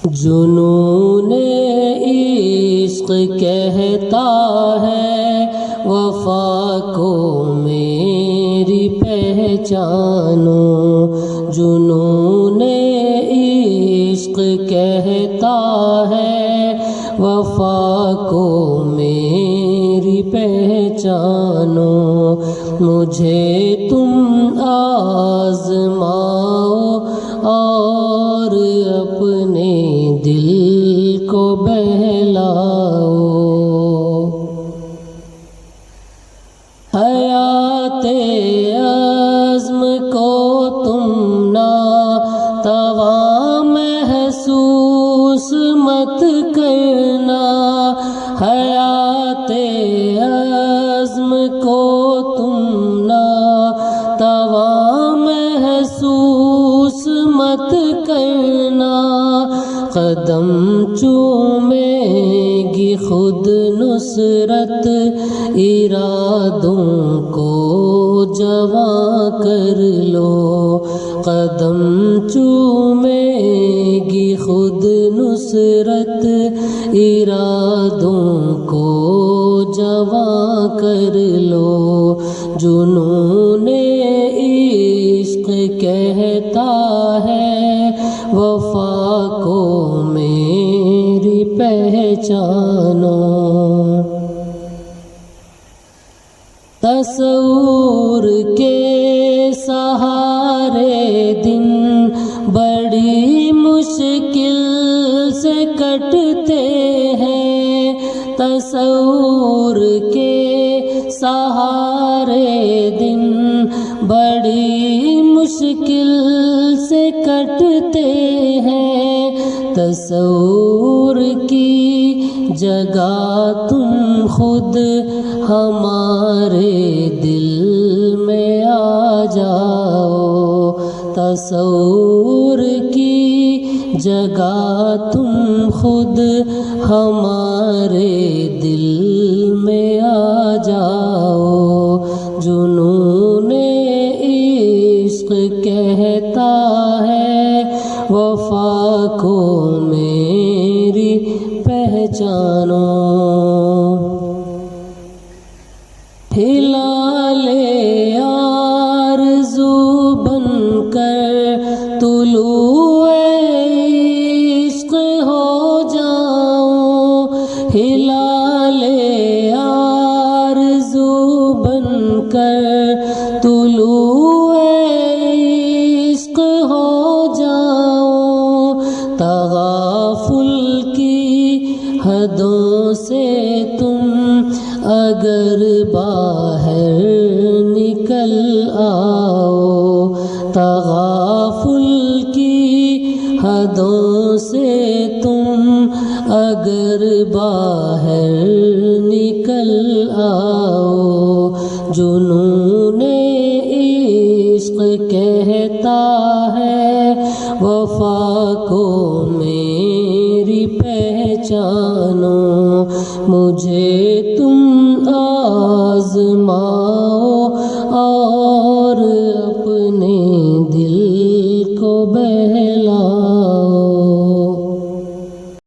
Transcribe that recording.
جنون-e-Ishq کہتا ہے وفا کو میری پہچانو، جنون-e-Ishq کہتا ہے وفا کو میری پہچانو، مجھے تم آزماؤ اور اپنے دل کو بہلاؤ، حیات عزم کو تم ناتواں محسوس مت کرنا، حیات عزم کو تم ناتواں محسوس مت کرنا، قدم چومے گی خود نصرت ارادوں کو جواں کر لو، قدم چومے گی خود نصرت ارادوں کو جواں کر لو، جنون-e-Ishq کہتا ہے وفا کو میری پہچانو، تصور کے سہارے دن بڑی مشکل سے کٹتے ہیں، تصور کے سہارے دن بڑی مشکل سے کٹتے ہیں، تصور کی جگہ تم خود ہمارے دل میں آ جاؤ، تصور کی جگہ تم خود ہمارے دل میں آ جاؤ، جنون-e-Ishq کہتا ہے وفا کو میری پہچانو، ہلال آرزو بن کر طلوع عشق ہو جاؤں، ہلال آرزو بن کر طلوع عشق ہو جاؤں، تغافل کی حدوں سے تم اگر باہر نکل آؤ، تغافل کی حدوں سے تم اگر باہر نکل آؤ، جنون-e-Ishq کہتا ہے وفا کو میری پہچانو، مجھے تم آزماؤ اور